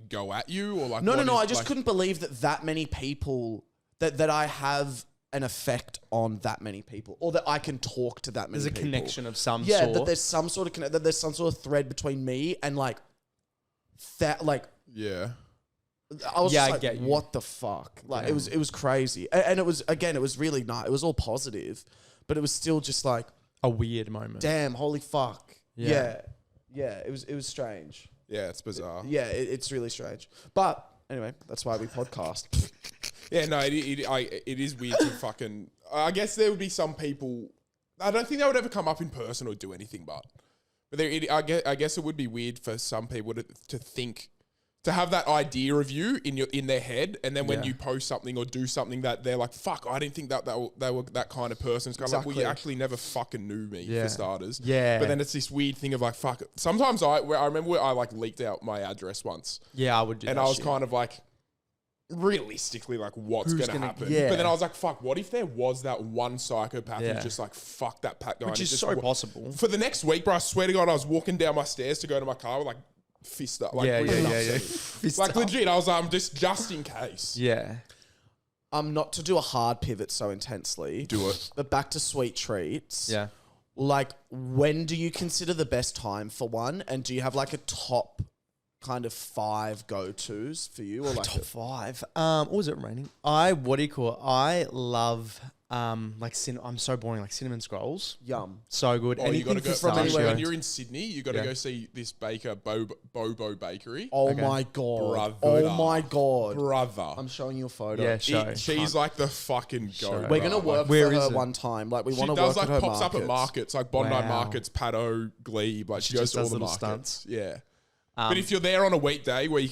go at you or like? No, what I is, just like- couldn't believe that many people, that I have an effect on that many people, or that I can talk to that many There's a people. connection of some Yeah, sort. that there's some sort of that there's some sort of thread between me and like that, like. Yeah. I was Yeah, just I like, get you. what the fuck? Like, it was crazy. And it was, again, it was really nice. It was all positive, but it was still just like, a weird moment. damn, holy fuck. Yeah. Yeah, it was strange. Yeah, it's bizarre. Yeah, it's really strange. But anyway, that's why we podcast. Yeah, no, it is weird to fucking. I guess there would be some people. I don't think they would ever come up in person or do anything, but I guess it would be weird for some people to think, to have that idea of you in their head, and then when you post something or do something that they're like, "Fuck, I didn't think that they were that kind of person." It's kind of like, well, you actually never fucking knew me for starters. Yeah. But then it's this weird thing of like, fuck. Sometimes I remember where I like leaked out my address once. Yeah, I would do And that I was shit. kind of like, realistically, like, what's Who's going to gonna- happen? yeah. But then I was like, fuck, what if there was that one psychopath Yeah. who's just like, fuck that Pat guy? Which and is just so possible. For the next week, bro, I swear to God, I was walking down my stairs to go to my car with like fist up. Like, Yeah, really yeah, yeah, upset. Like, legit, I was like, just in case. Yeah. Not to do a hard pivot so intensely. Do it. But back to sweet treats. Yeah. Like, when do you consider the best time for one? And do you have like a top kind of 5 go-tos for you? Or like Top 5. What was it raining? I love like I'm so boring, like cinnamon scrolls. Yum. So good. Oh, you got to go from from anywhere. when you're in Sydney. You got to Yeah. go see this baker, Bobo Bakery. Oh Okay. my God. Brother. Oh my God. Brother, I'm showing you a photo. Yeah, show. she's like the fucking Show. go. We're going to work Where for is her it? one time. Like, we She want to does work like at her pops up at markets. markets, like Bondi Wow. markets, Paddo, Glebe. Like she goes just to all does the little markets. stunts. Yeah, but if you're there on a weekday where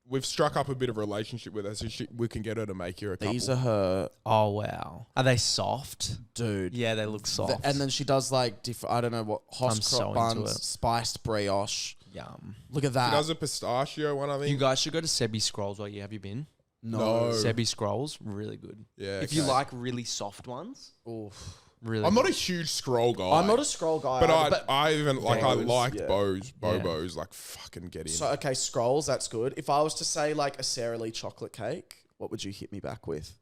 we've struck up a bit of a relationship with her, so we can get her to make you a couple. These are her, Oh wow. Are they soft? dude. Yeah, they look soft. And then she does like different, I don't know what, I'm hot so crock into buns, it. spiced brioche. Yum. Look at She that. does a pistachio one, I think. You guys should go to Sebi Scrolls while you have you been? No. Sebi Scrolls, really good. Yeah, If you okay. like really soft ones, Oof. really I'm good. not a huge scroll guy. I'm not a scroll guy, but either, I even like I Bobos, liked yeah. Bobos, like fucking get in. So, okay, scrolls, that's good. If I was to say like a Sara Lee chocolate cake, what would you hit me back with?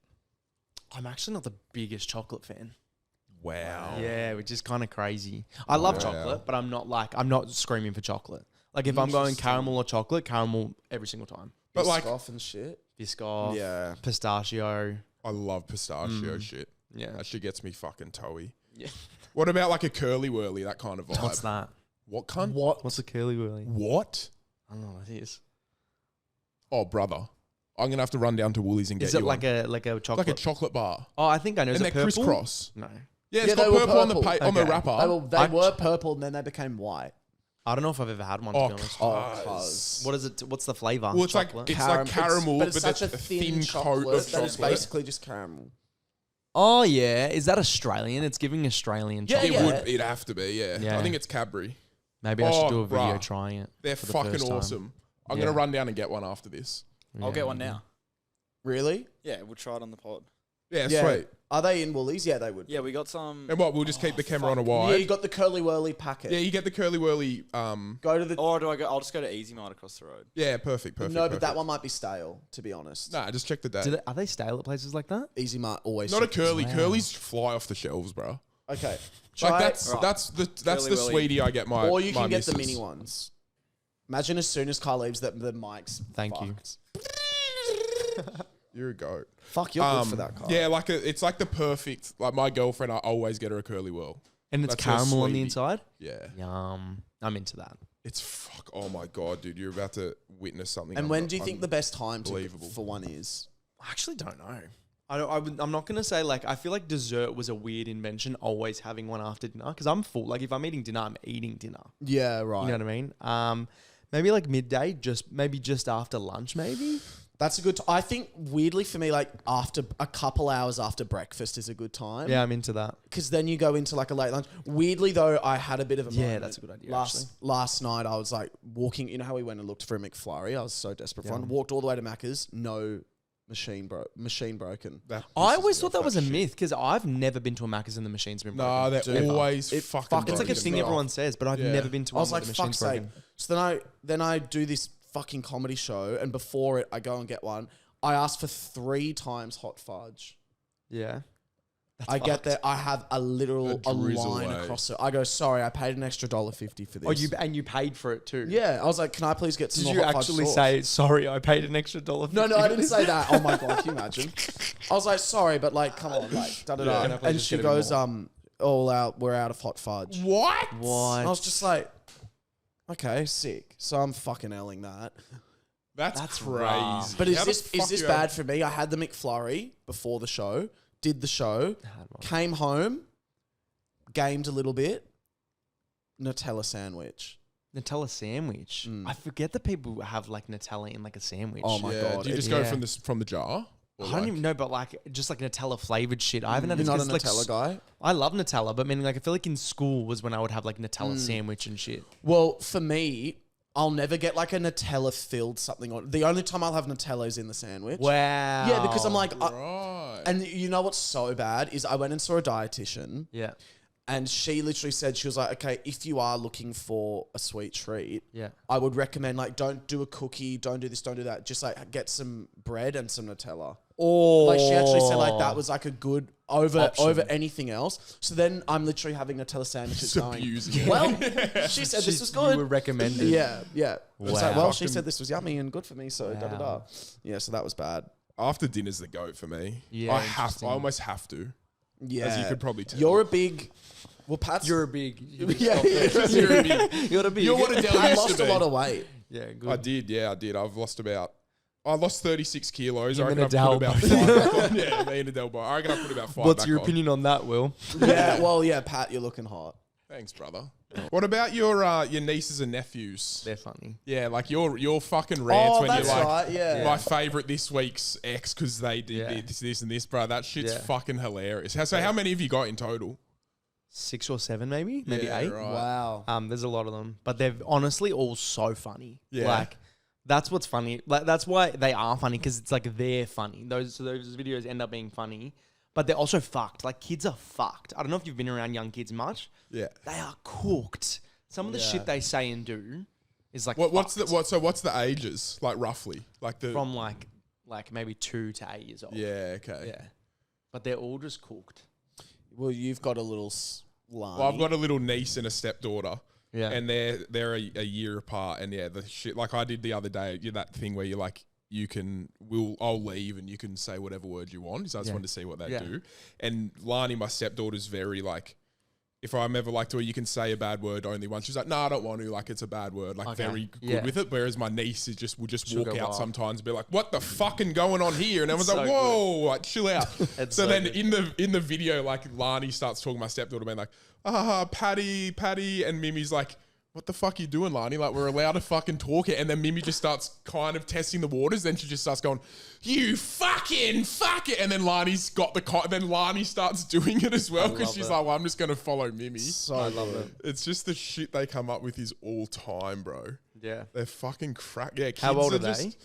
I'm actually not the biggest chocolate fan. wow. Yeah, which is kind of crazy. I love Wow. chocolate, but I'm not screaming for chocolate. Like if I'm going Interesting. caramel or chocolate, caramel every single time. But like, Biscoff and shit. Biscoff, Yeah. pistachio. I love pistachio shit. Yeah. That shit gets me fucking toey. Yeah. What about like a curly whirly, that kind of vibe? What's that? What cunt? What's a curly whirly? What? I don't know what it is. Oh, brother. I'm gonna have to run down to Woolies and get Is it you like one. a chocolate? Like a chocolate bar. Oh, I think I know. Is And it they're purple? crisscross. No. Yeah, it's Yeah, they got were purple on the purple. on the Okay. wrapper. They were purple and then they became white. I don't know if I've ever had one, to Oh, be honest. cuz. What is it? What's the flavor? Well, it's like Chocolate? it's like caramel, but it's such a it's thin coat chocolate of that it's chocolate. basically just caramel. Oh yeah, is that Australian? It's giving Australian Yeah, chocolate. It yeah. would. It'd have to be. Yeah. Yeah. I think it's Cadbury. Maybe I should Oh, do a video bruh. trying it. They're for the fucking first time. awesome. I'm Yeah. gonna run down and get one after this. I'll get one now. Really? Yeah, we'll try it on the pod. Yeah, Yeah. sweet. Are they in Woolies? Yeah, they would. Yeah, we got some. And what? We'll just keep the camera on a Yeah, wide. you got the curly whirly packet. Yeah, you get the curly whirly. Go to the. Or do I go? I'll just go to Easy Mart across the road. Yeah, perfect. no, perfect. but that one might be stale, to be honest. Nah, just check the date. Are they stale at places like that? Easy Mart always. Not a check- curly. Curlies fly off the shelves, bro. Okay. Like Try that's it. that's the Curly the Willy. sweetie I get my. Or you my can get the missus. mini ones. Imagine as soon as Carl leaves that the mic's Thank you. fucked. You're a goat. Fuck, you're good for that, Carl. Yeah, like it's like the perfect. Like my girlfriend, I always get her a curly whirl. And it's That's her caramel on the sweetie. inside? Yeah, Yum. I'm into that. it's fuck. Oh my god, dude, you're about to witness something. And when do you think the best time unbelievable. for one is? I actually don't know. I'm not going to say, like, I feel like dessert was a weird invention, always having one after dinner. Because I'm full. Like, if I'm eating dinner, I'm eating dinner. Yeah, right. You know what I mean? Maybe like midday, maybe just after lunch, maybe. That's a good. I think weirdly for me, like after a couple hours after breakfast is a good time. Yeah, I'm into that. Because then you go into like a late lunch. Weirdly though, I had a bit of a moment. that's a good idea, Last night I was like walking. You know how we went and looked for a McFlurry? I was so desperate for one. Walked all the way to Macca's. No machine broken. That I pisses always me thought off, that was a shit. myth because I've never been to a Macca's and the machine's been broken. Nah, they're Dude, always it fucking. fucking It's like a broken. thing everyone says, but I've Yeah. never been to I one was where like, the fuck's machine's sake. broken. So then I do this fucking comedy show, and before it, I go and get one. I asked for 3 times hot fudge. Yeah. I get there. I have a literal A a drizzle line way. across it. I go, sorry, I paid an extra $1.50 for this. Oh, you paid for it too? Yeah, I was like, can I please get some Did more you hot fudge actually sauce? say, sorry, I paid an extra $1.50? No, I didn't say that. Oh my god, can you imagine? I was like, sorry, but like, come on, like, da da Can I da. please And just she get a bit goes, more? all out. We're out of hot fudge. What? I was just like, okay, sick. So I'm fucking Lling that. That's crazy. But How the is fuck this you bad have- for me? I had the McFlurry before the show, did the show, came home, gamed a little bit, Nutella sandwich. Nutella sandwich. I forget that people have like Nutella in like a sandwich. Oh my Yeah, god. do you just go from the jar? Or I don't even know, but like just like Nutella flavored shit. I haven't had You're this not a 'cause, Nutella like, guy? I love Nutella, but meaning like I feel like in school was when I would have like Nutella sandwich and shit. Well, for me, I'll never get like a Nutella filled something on. The only time I'll have Nutella is in the sandwich. Wow. Yeah, because I'm like, Right. and you know what's so bad is I went and saw a dietitian, Yeah. and she literally said, she was like, okay, if you are looking for a sweet treat, Yeah. I would recommend like don't do a cookie, don't do this, don't do that. Just like get some bread and some Nutella. Oh. Like she actually said like that was like a good over Option. anything else. So then I'm literally having Nutella sandwiches Just going. abusing it. Well, she said this was You were good. recommended. Yeah. It's like, Wow. well, she said this was yummy and good for me, so da da da. Wow. Yeah, so that was bad. After dinner's the goat for me. Yeah, I almost have to. Yeah, As you could probably tell. You're a big. Well, Pat's. You're a big. yeah, You're a big- You're a big. You're what Adele I used lost to a be. lot of weight. Yeah, good. I did. I lost 36 kilos. Him I and reckon I put Adele about both. 5 Yeah, me and Adele both. I reckon I put about 5 What's back your on. opinion on that, Will? Yeah, well, yeah, Pat, you're looking hot. Thanks, brother. What about your nieces and nephews? They're funny. Yeah, like your fucking rants Oh, when you're that's like, right, yeah. my favorite this week's ex because they did Yeah. this and this, bro. That shit's Yeah. fucking hilarious. So how many have you got in total? 6 or 7, maybe Yeah, 8. right. Wow. There's a lot of them, but they're honestly all so funny. Yeah. Like, that's what's funny. Like, that's why they are funny because it's like they're funny. Those videos end up being funny, but they're also fucked. Like, kids are fucked. I don't know if you've been around young kids much. Yeah. They are cooked. Some of the shit they say and do is like What's fucked. the ages like roughly like the From like maybe 2 to 8 years old. yeah okay Yeah. But they're all just cooked. Well, you've got a little line. Well, I've got a little niece and a stepdaughter. Yeah. And they're a year apart. And yeah, the shit like I did the other day, that thing where you're like, I'll leave and you can say whatever word you want. So I just wanted to see what they do. And Lani, my stepdaughter's very like, if I'm ever like to her, you can say a bad word only once. She's like, no, I don't want to. Like, it's a bad word. Like, very good with it. Whereas my niece is will just walk go out wild. sometimes and be like, what the fucking going on here? And everyone's So like, whoa, like, chill out. It's so so then good. in the video, like, Lani starts talking to my stepdaughter, being like, Patty. And Mimi's like, what the fuck are you doing, Lani? Like, we're allowed to fucking talk it. And then Mimi just starts kind of testing the waters. Then she just starts going, you fucking fuck it. And then Lani's got then Lani starts doing it as well because she's like, well, I'm just going to follow Mimi. So I love it. It's just the shit they come up with is all time, bro. Yeah. They're fucking crack. Yeah, kids How old are just,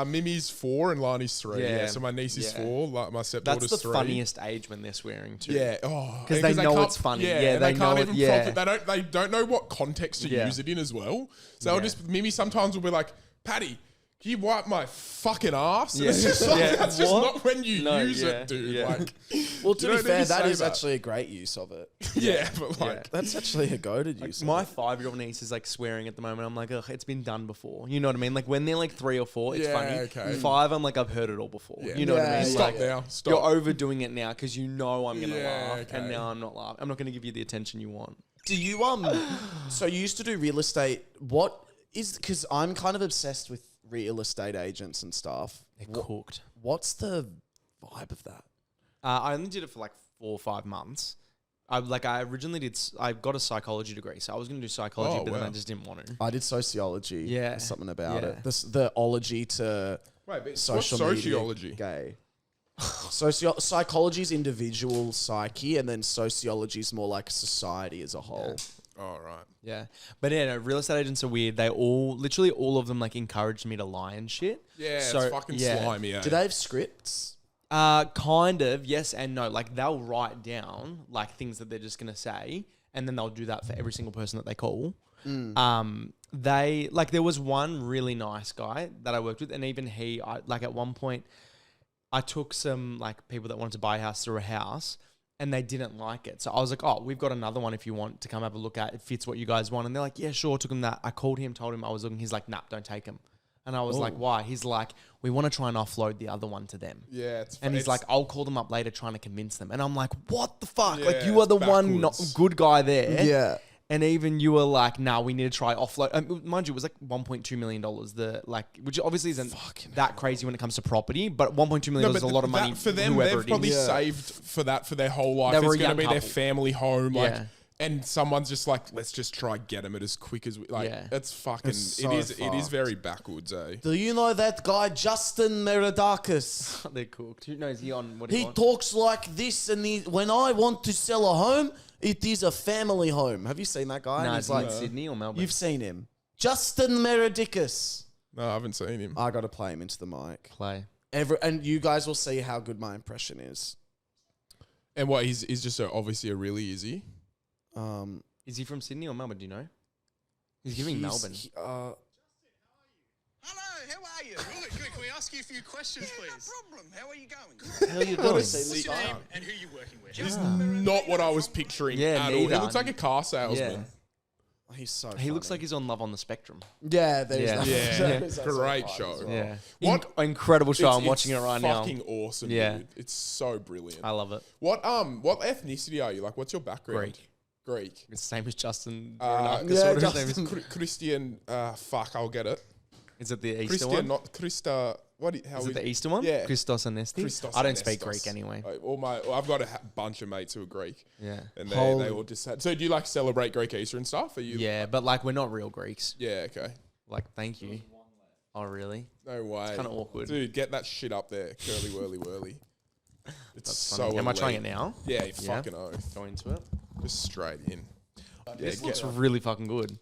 Mimi's 4 and Lani's 3. Yeah. So my niece is 4. Like my stepdaughter's 3. That's the funniest age when they're swearing too. Yeah. Oh, because they know can't- it's funny. Yeah, Yeah, and they can't even yeah. they don't know what context to use it in as well. So they'll just Mimi sometimes will be like, Patty, can you wipe my fucking ass? And it's just like, that's just not when you use it, dude. Yeah. Like, Well, to you be don't fair, need to that say is that. actually a great use of it. Yeah, but like, That's actually a goated use. My of it. 5-year-old niece is like swearing at the moment. I'm like, ugh, it's been done before. You know what I mean? Like when they're like 3 or 4, it's Yeah, funny. okay. 5, I'm like, I've heard it all before. Yeah. You know what I Yeah, mean? stop Like, now. Stop. you're overdoing it now because you know I'm gonna Yeah, laugh, okay. and now I'm not laughing. I'm not gonna give you the attention you want. Do you so you used to do real estate? What is because I'm kind of obsessed with real estate agents and stuff. They're cooked. What's the vibe of that? I only did it for like 4 or 5 months. I originally I got a psychology degree, so I was going to do psychology, Oh, but then wow. I just didn't want to. I did sociology. Yeah. There's something about Yeah. it. The ology to Wait, but social what's media sociology? gay. Psychology is individual psyche, and then sociology is more like society as a whole. Oh, right. Yeah, but yeah, no, real estate agents are weird. They literally all of them like encouraged me to lie and shit. Yeah, So, it's fucking yeah. slimy, eh? Do they have scripts? Kind of, yes and no. Like they'll write down like things that they're just gonna say, and then they'll do that for every single person that they call. They like there was one really nice guy that I worked with, and even like at one point, I took some like people that wanted to buy a house through a house, and they didn't like it. So I was like, oh, we've got another one if you want to come have a look at. It fits what you guys want, and they're like, yeah, sure. Took him that. I called him, told him I was looking. He's like, nah, don't take him. And I was like, why? He's like, we want to try and offload the other one to them. Yeah, it's And he's like, I'll call them up later trying to convince them. And I'm like, what the fuck? Yeah, like, you are the it's one backwards. good guy there. Yeah. And even you were like, nah, we need to try offload. Mind you, it was like $1.2 million. Which obviously isn't that crazy when it comes to property, but $1.2 million is a lot of money for them. whoever They've it probably is. saved for that for their whole life. They were It's a going to young be their couple. family home. Like, Yeah. and someone's just like, let's just try get them it as quick as we like. Yeah. It's fucking. It's so it is fucked. very backwards, eh? Do you know that guy Justin Meredakis? They're cooked. Who knows? He on what do you He want? talks like this, and when I want to sell a home, it is a family home. Have you seen that guy? Nah, And is he's he like, in Sydney or Melbourne? you've seen him. Justin Meredakis. No, I haven't seen him. I got to play him into the mic. Play. And you guys will see how good my impression is. And what he's just obviously a really easy. Is he from Sydney or Melbourne? Do you know? He's giving Melbourne. Hello, how are you? Good. Can we ask you a few questions, please? No problem. How are you going? How are you Gotta doing? see What's this your guy. name and who you working with? It's not what I was picturing Yeah, at all. He neither. looks like a car salesman. He's so He looks funny. like he's on Love on the Spectrum. Yeah, there's Yeah. that. Yeah, there's that great vibe show. as well. Yeah. What Incredible show. I'm It's watching it right now. Fucking awesome, Yeah. dude. It's so brilliant. I love it. What ethnicity are you? Like, what's your background? Greek. It's the same as Justin. yeah, His name Justin. is. Christian. Fuck, I'll get it. Is it the Easter Christian, one? not Christa. What? How Is we- it the Easter one? Yeah. Christos Anesti? Christos I don't speak Anestos. Greek anyway. I've got a bunch of mates who are Greek. Yeah. And they Holy- all just had. So do you like celebrate Greek Easter and stuff? Are you? Yeah, but like we're not real Greeks. Yeah. Okay. Like, thank you. Oh, really? No way. It's kinda awkward. Dude, get that shit up there. Curly whirly whirly. It's That's so. funny. Am I trying it elite. now? Yeah, you fucking oath. Go into it. Just straight in. This get looks it. really fucking good.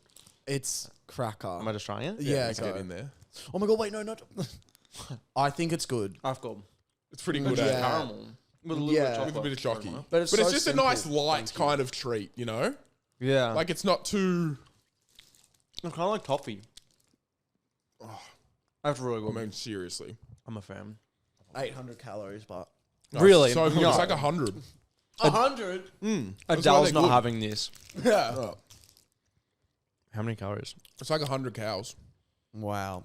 It's cracker. Am I just trying it? Yeah, get go. in there. Oh my god, wait, no, not. I think it's good. I've got It's pretty good. eh? Yeah. caramel. With a little Yeah. bit of With a chocolate. bit of chalky. But it's But it's so just simple. a nice light kind of treat, you know? Yeah. Like it's not too. I kind of like toffee. That's really I good. mean, seriously. I'm a fan. 800 calories, but No, Really? So good. No. It's like 100. 100. That's why Adele's they're not good. having this. Yeah. Oh, How many calories? it's like 100 cows. Wow.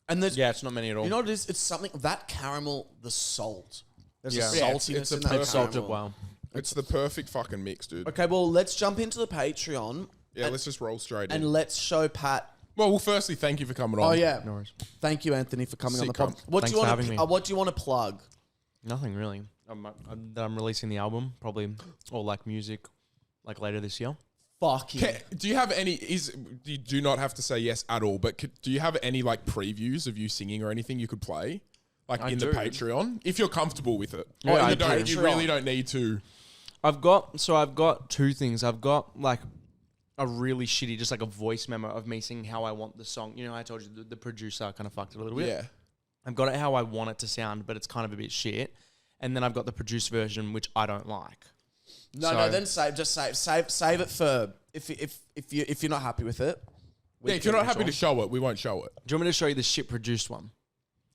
And there's, Yeah, it's not many at all. you know what it is? It's something that caramel, the salt. There's Yeah. a Yeah, saltiness it's a in that perfect- salted caramel. well. It's the perfect fucking mix, dude. Okay, well, let's jump into the Patreon Yeah, let's just roll straight in. and let's show Pat. Well, firstly, thank you for coming on. Oh yeah, No worries. thank you, Anthony, for coming on the Sick pod. cunt. What Thanks do you for want? having me. What do you want to plug? Nothing really. That I'm releasing the album probably, or like music, like later this year. Fuck you. Do you have any? You do not have to say yes at all. But do you have any like previews of you singing or anything you could play, like I in do. the Patreon, if you're comfortable with it? Yeah, Or I you do. don't. You really don't need to. I've got two things. I've got like a really shitty, just like a voice memo of me singing how I want the song. You know, I told you the producer kind of fucked it a little bit. Yeah. I've got it how I want it to sound, but it's kind of a bit shit. And then I've got the produced version, which I don't like. No, then save it for if you're not happy with it. Yeah, if you're not happy to show it, we won't show it. Do you want me to show you the shit produced one?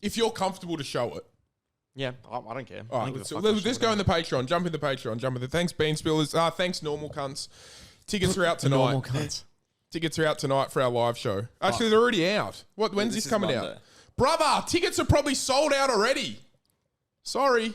If you're comfortable to show it. Yeah, I don't care. All right, let's just go in the Patreon. Jump in the Patreon. Jump in the. Thanks, Bean Spillers. Thanks, normal cunts. Tickets are out tonight. Normal cunts. Tickets are out tonight for our live show. Actually, they're already out. When's this coming out? Brother, tickets are probably sold out already. Sorry.